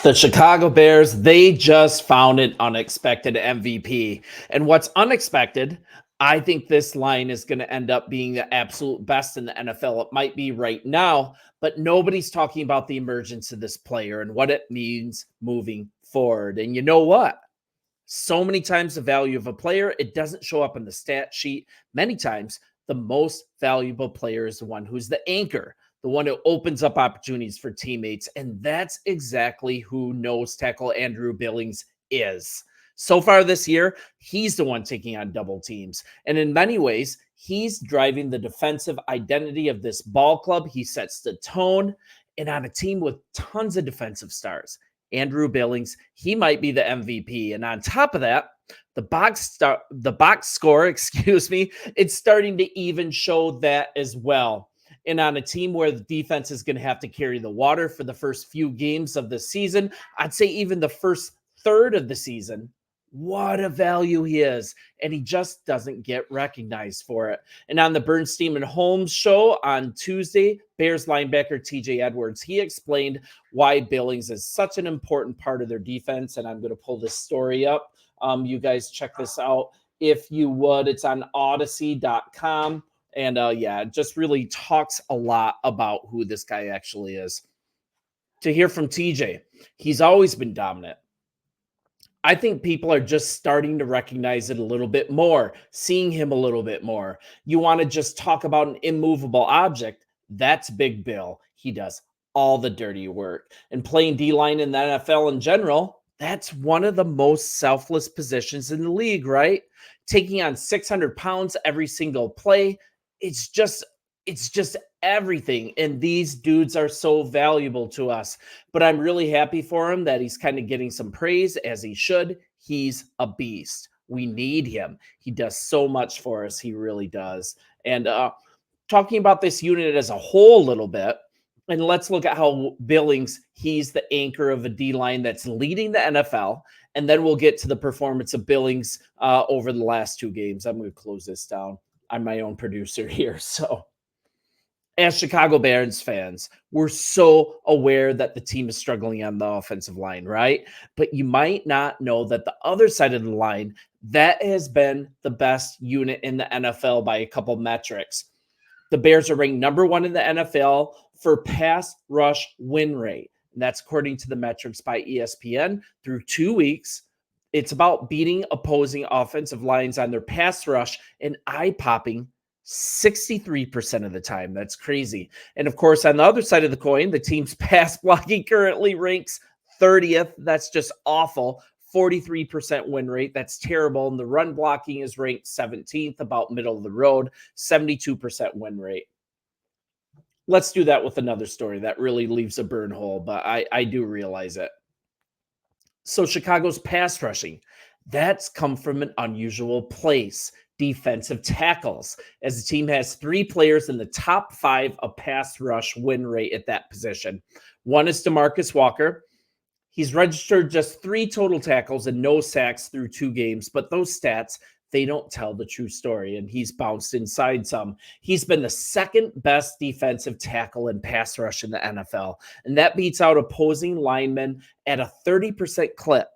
The Chicago Bears, they just found an unexpected MVP. And what's unexpected, I think this line is going to end up being the absolute best in the NFL. It might be right now, but nobody's talking about the emergence of this player and what it means moving forward. And you know what? So many times the value of a player, it doesn't show up in the stat sheet. Many times, the most valuable player is the one who's the anchor, the one who opens up opportunities for teammates. And that's exactly who nose tackle Andrew Billings is. So far this year, he's the one taking on double teams. And in many ways, he's driving the defensive identity of this ball club. He sets the tone. And on a team with tons of defensive stars, Andrew Billings, he might be the MVP. And on top of that, the box score, excuse me, it's starting to even show that as well. And on a team where the defense is going to have to carry the water for the first few games of the season, I'd say even the first third of the season, what a value he is. And he just doesn't get recognized for it. And on the Bernstein and Holmes show on Tuesday, Bears linebacker TJ Edwards, he explained why Billings is such an important part of their defense. And I'm going to pull this story up. You guys check this out if you would. It's on odyssey.com. And it just really talks a lot about who this guy actually is. To hear from TJ, he's always been dominant. I think people are just starting to recognize it a little bit more, seeing him a little bit more. You want to just talk about an immovable object? That's Big Bill. He does all the dirty work. And playing D-line in the NFL in general, that's one of the most selfless positions in the league, right? Taking on 600 pounds every single play. It's just everything. And these dudes are so valuable to us. But I'm really happy for him that he's kind of getting some praise, as he should. He's a beast. We need him. He does so much for us. He really does. And talking about this unit as a whole a little bit, and let's look at how Billings, he's the anchor of a D-line that's leading the NFL. And then we'll get to the performance of Billings over the last two games. I'm going to close this down. I'm my own producer here. So as Chicago Bears fans, we're so aware that the team is struggling on the offensive line, right? But you might not know that the other side of the line, that has been the best unit in the NFL by a couple metrics. The Bears are ranked number one in the NFL for pass rush win rate. And that's according to the metrics by ESPN through 2 weeks. It's about beating opposing offensive lines on their pass rush and eye-popping 63% of the time. That's crazy. And of course, on the other side of the coin, the team's pass blocking currently ranks 30th. That's just awful. 43% win rate. That's terrible. And the run blocking is ranked 17th, about middle of the road, 72% win rate. Let's do that with another story that really leaves a burn hole, but I do realize it. So Chicago's pass rushing, that's come from an unusual place. Defensive tackles, as the team has 3 players in the top 5 of pass rush win rate at that position. One is DeMarcus Walker. He's registered just 3 total tackles and no sacks through 2 games, but those stats, they don't tell the true story, and he's bounced inside some. He's been the second best defensive tackle in pass rush in the NFL, and that beats out opposing linemen at a 30% clip.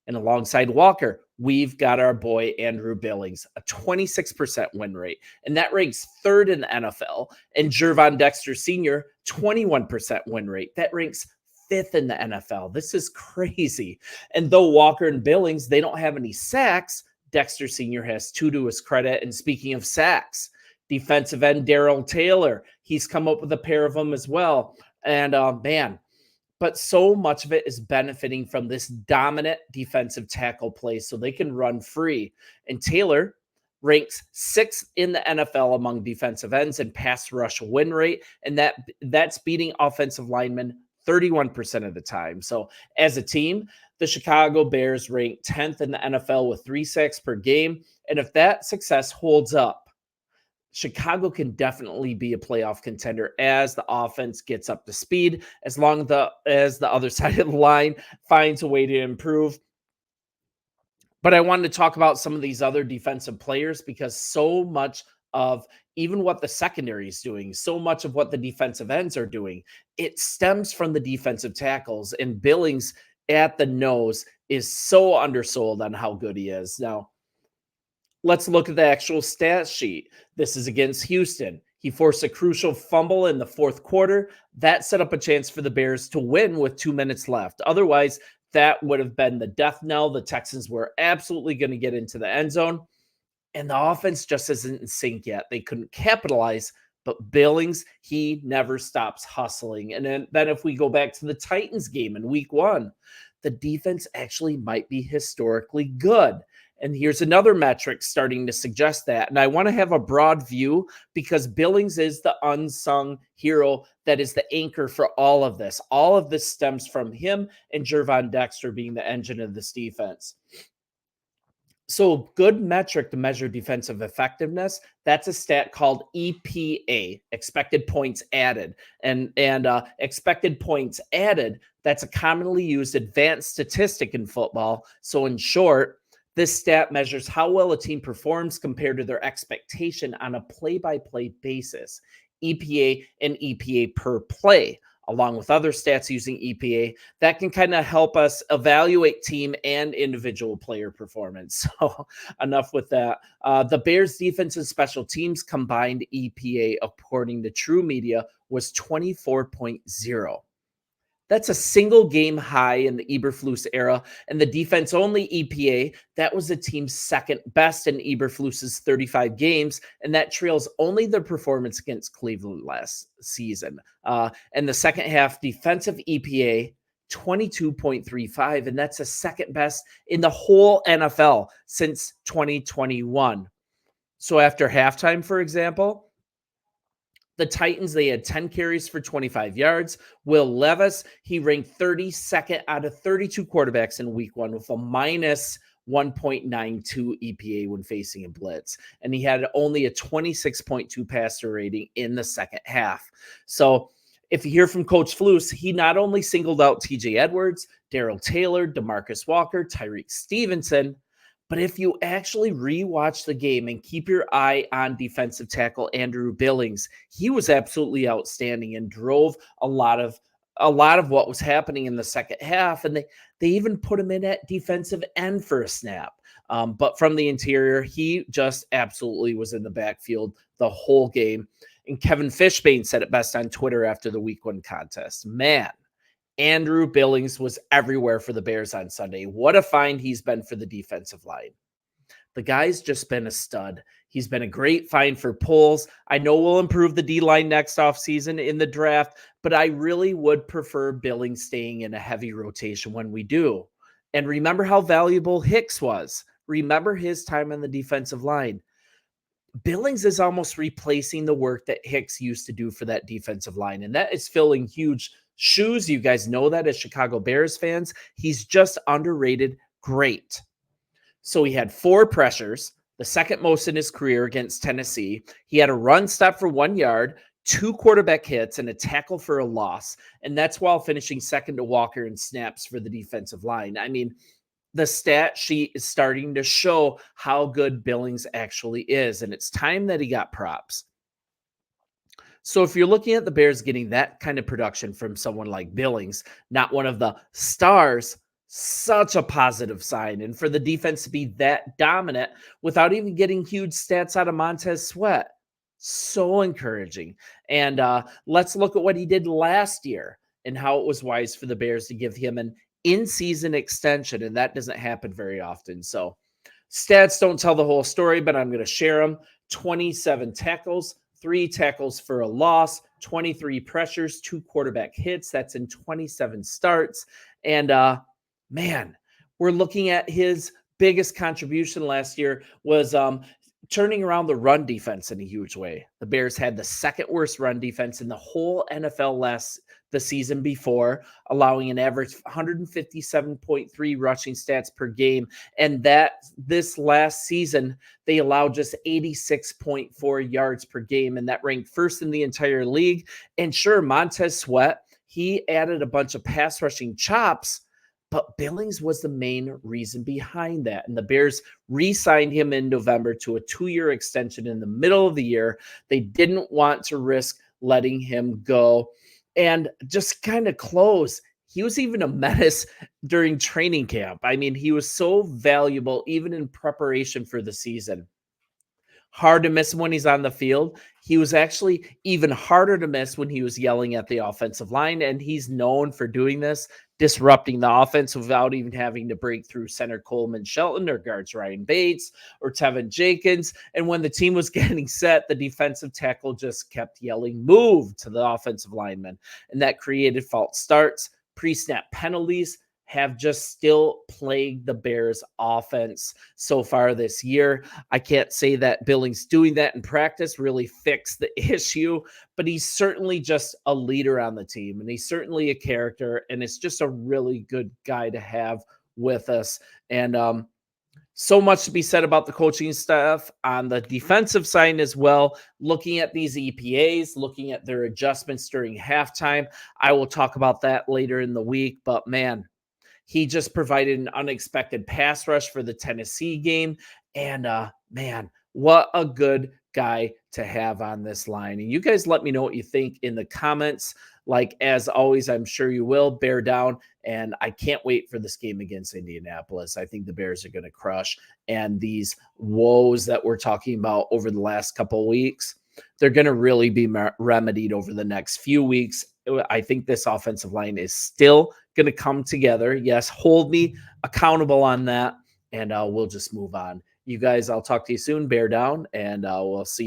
And alongside Walker, we've got our boy Andrew Billings, a 26% win rate. And that ranks 3rd in the NFL. And Gervon Dexter Sr., 21% win rate. That ranks 5th in the NFL. This is crazy. And though Walker and Billings, they don't have any sacks, Dexter Sr. has 2 to his credit. And speaking of sacks, defensive end Darrell Taylor, he's come up with a pair of them as well. And but so much of it is benefiting from this dominant defensive tackle play so they can run free. And Taylor ranks 6th in the NFL among defensive ends in pass rush win rate, and that's beating offensive linemen 31% of the time. So as a team, the Chicago Bears rank 10th in the NFL with 3 sacks per game. And if that success holds up, Chicago can definitely be a playoff contender as the offense gets up to speed, as long as the other side of the line finds a way to improve. But I wanted to talk about some of these other defensive players because so much of even what the secondary is doing, so much of what the defensive ends are doing, it stems from the defensive tackles. And Billings at the nose is so undersold on how good he is. Now, let's look at the actual stat sheet. This is against Houston. He forced a crucial fumble in the fourth quarter. That set up a chance for the Bears to win with 2 minutes left. Otherwise, that would have been the death knell. The Texans were absolutely going to get into the end zone, and the offense just isn't in sync yet. They couldn't capitalize, but Billings, he never stops hustling. And then if we go back to the Titans game in week 1, the defense actually might be historically good. And here's another metric starting to suggest that. And I want to have a broad view because Billings is the unsung hero that is the anchor for all of this. All of this stems from him and Jervon Dexter being the engine of this defense. So good metric to measure defensive effectiveness. That's a stat called EPA, expected points added. And expected points added, that's a commonly used advanced statistic in football. So in short, this stat measures how well a team performs compared to their expectation on a play-by-play basis. EPA and EPA per play, along with other stats using EPA, that can kind of help us evaluate team and individual player performance. So enough with that. The Bears defense and special teams combined EPA, according to True Media, was 24.0. That's a single game high in the Eberflus era, and the defense only EPA, that was the team's second best in Eberflus's 35 games, and that trails only the performance against Cleveland last season. And the second half defensive EPA, 22.35, and that's the second best in the whole NFL since 2021. So after halftime, for example, the Titans, they had 10 carries for 25 yards. Will Levis, he ranked 32nd out of 32 quarterbacks in week 1 with a minus 1.92 EPA when facing a blitz. And he had only a 26.2 passer rating in the second half. So if you hear from Coach Flus, he not only singled out TJ Edwards, Darrell Taylor, DeMarcus Walker, Tyreek Stevenson, but if you actually rewatch the game and keep your eye on defensive tackle Andrew Billings, he was absolutely outstanding and drove a lot of what was happening in the second half. And they even put him in at defensive end for a snap. But from the interior, he just absolutely was in the backfield the whole game. And Kevin Fishbane said it best on Twitter after the week 1 contest. Man, Andrew Billings was everywhere for the Bears on Sunday. What a find he's been for the defensive line. The guy's just been a stud. He's been a great find for Poles. I know we'll improve the D-line next offseason in the draft, but I really would prefer Billings staying in a heavy rotation when we do. And remember how valuable Hicks was. Remember his time on the defensive line. Billings is almost replacing the work that Hicks used to do for that defensive line, and that is filling huge shoes. You guys know that as Chicago Bears fans. He's just underrated great. So he had 4 pressures, the second most in his career against Tennessee. He had a run stop for 1 yard, 2 quarterback hits, and a tackle for a loss. And that's while finishing second to Walker in snaps for the defensive line. I mean, the stat sheet is starting to show how good Billings actually is, and it's time that he got props. So if you're looking at the Bears getting that kind of production from someone like Billings, not one of the stars, such a positive sign. And for the defense to be that dominant without even getting huge stats out of Montez Sweat, so encouraging. And let's look at what he did last year and how it was wise for the Bears to give him an in-season extension, and that doesn't happen very often. So stats don't tell the whole story, but I'm going to share them. 27 tackles, 3 tackles for a loss, 23 pressures, 2 quarterback hits. That's in 27 starts. And man, we're looking at his biggest contribution last year was turning around the run defense in a huge way. The Bears had the second worst run defense in the whole NFL the season before, allowing an average 157.3 rushing stats per game. And that this last season, they allowed just 86.4 yards per game. And that ranked first in the entire league. And sure, Montez Sweat, he added a bunch of pass rushing chops, but Billings was the main reason behind that. And the Bears re-signed him in November to a 2-year extension in the middle of the year. They didn't want to risk letting him go. And just kind of close, he was even a menace during training camp. I mean, he was so valuable even in preparation for the season. Hard to miss him when he's on the field. He was actually even harder to miss when he was yelling at the offensive line, and he's known for doing this, disrupting the offense without even having to break through center Coleman Shelton or guards Ryan Bates or Tevin Jenkins. And when the team was getting set, the defensive tackle just kept yelling, "Move," to the offensive lineman. And that created false starts, pre-snap penalties, have just still plagued the Bears offense so far this year. I can't say that Billings doing that in practice really fixed the issue, but he's certainly just a leader on the team, and he's certainly a character, and it's just a really good guy to have with us. And so much to be said about the coaching staff on the defensive side as well. Looking at these EPAs, looking at their adjustments during halftime. I will talk about that later in the week, but man, he just provided an unexpected pass rush for the Tennessee game. And man, what a good guy to have on this line. And you guys let me know what you think in the comments. Like, as always, I'm sure you will. Bear down. And I can't wait for this game against Indianapolis. I think the Bears are going to crush. And these woes that we're talking about over the last couple of weeks, they're going to really be remedied over the next few weeks. I think this offensive line is still going to come together. Yes, hold me accountable on that, and we'll just move on. You guys, I'll talk to you soon. Bear down, and we'll see you.